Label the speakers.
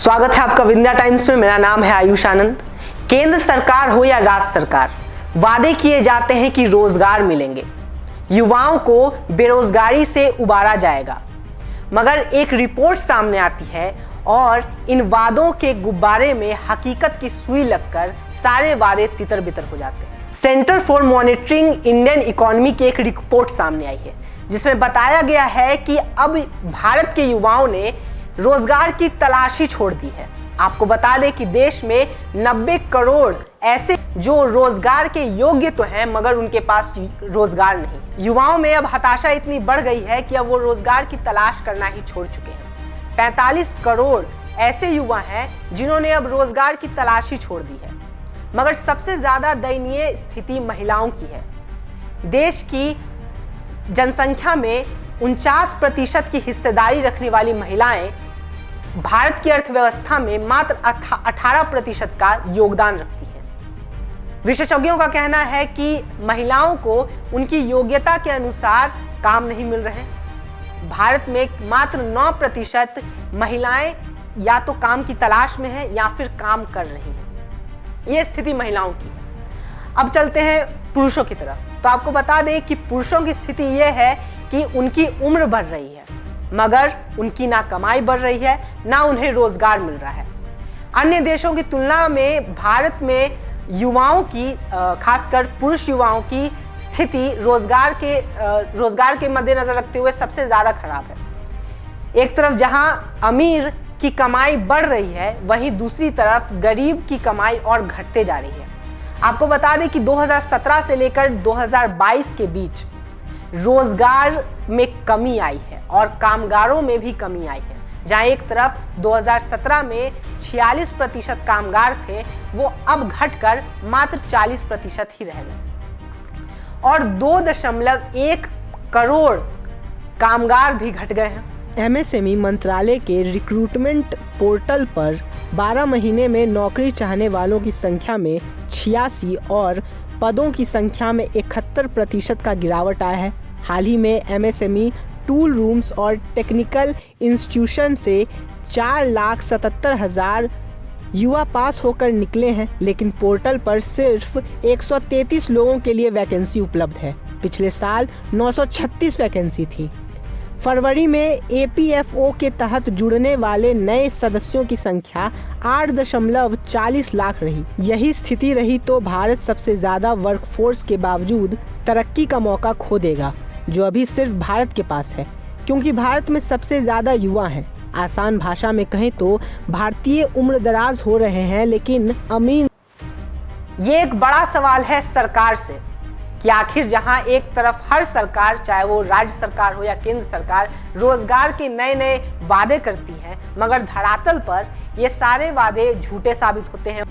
Speaker 1: स्वागत है आपका विंध्या टाइम्स में। मेरा नाम है आयुष आनंद। केंद्र सरकार हो या राज्य सरकार, वादे किए जाते हैं कि रोजगार मिलेंगे, युवाओं को बेरोजगारी से उबारा जाएगा, मगर एक रिपोर्ट सामने आती है और इन वादों के गुब्बारे में हकीकत की सुई लगकर सारे वादे तितर बितर हो जाते हैं। Centre for monitoring Indian economy की एक रिपोर्ट सामने आई है जिसमें बताया गया है कि अब भारत के युवाओं ने रोजगार की तलाशी छोड़ दी है। आपको बता दें कि देश में 90 करोड़ ऐसे जो रोजगार के योग्य तो हैं मगर उनके पास रोजगार नहीं। युवाओं में अब हताशा इतनी बढ़ गई है कि अब वो रोजगार की तलाश करना ही छोड़ चुके हैं। 45 करोड़ ऐसे युवा हैं जिन्होंने अब रोजगार की तलाशी छोड़ दी है। मगर सबसे ज्यादा दयनीय स्थिति महिलाओं की है। देश की जनसंख्या में 49% की हिस्सेदारी रखने वाली महिलाएं भारत की अर्थव्यवस्था में मात्र 18% का योगदान रखती हैं। विशेषज्ञों का कहना है कि महिलाओं को उनकी योग्यता के अनुसार काम नहीं मिल रहे। भारत में मात्र 9% महिलाएं या तो काम की तलाश में हैं या फिर काम कर रही हैं। ये स्थिति महिलाओं की। अब चलते हैं पुरुषों की तरफ। तो आपको बता दें कि पुरुषों की स्थिति यह है कि उनकी उम्र बढ़ रही है मगर उनकी ना कमाई बढ़ रही है ना उन्हें रोजगार मिल रहा है। अन्य देशों की तुलना में भारत में युवाओं की, खासकर पुरुष युवाओं की स्थिति रोजगार के मद्देनजर रखते हुए सबसे ज्यादा खराब है। एक तरफ जहां अमीर की कमाई बढ़ रही है वहीं दूसरी तरफ गरीब की कमाई और घटते जा रही है। आपको बता दें कि 2017 से लेकर 2022 के बीच रोजगार में कमी आई है और कामगारों में भी कमी आई है। जहां एक तरफ 2017 में 46% कामगार थे वो अब घटकर मात्र 40% ही रह गए और 2.1 करोड़ कामगार भी घट गए हैं। एमएसएमई मंत्रालय के रिक्रूटमेंट पोर्टल पर 12 महीने में नौकरी चाहने वालों की संख्या में 86 और पदों की संख्या में 71% का गिरावट आया है। हाल ही में एमएसएमई टूल रूम्स और टेक्निकल इंस्टीट्यूशन से 4,77,000 युवा पास होकर निकले हैं, लेकिन पोर्टल पर सिर्फ 133 लोगों के लिए वैकेंसी उपलब्ध है। पिछले साल 936 वैकेंसी थी। फरवरी में एपीएफओ के तहत जुड़ने वाले नए सदस्यों की संख्या 8.40 लाख रही। यही स्थिति रही तो भारत सबसे ज़्यादा वर्कफोर्स के बावजूद तरक्की का मौका खो देगा जो अभी सिर्फ भारत के पास है, क्योंकि भारत में सबसे ज़्यादा युवा हैं। आसान भाषा में कहें तो भारतीय उम्रदराज हो रहे हैं लेकिन अमीर। ये एक बड़ा सवाल है सरकार से कि आखिर जहां एक तरफ हर सरकार, चाहे वो राज्य सरकार हो या केंद्र सरकार, रोजगार के नए नए वादे करती है मगर धरातल पर ये सारे वादे झूठे साबित होते हैं।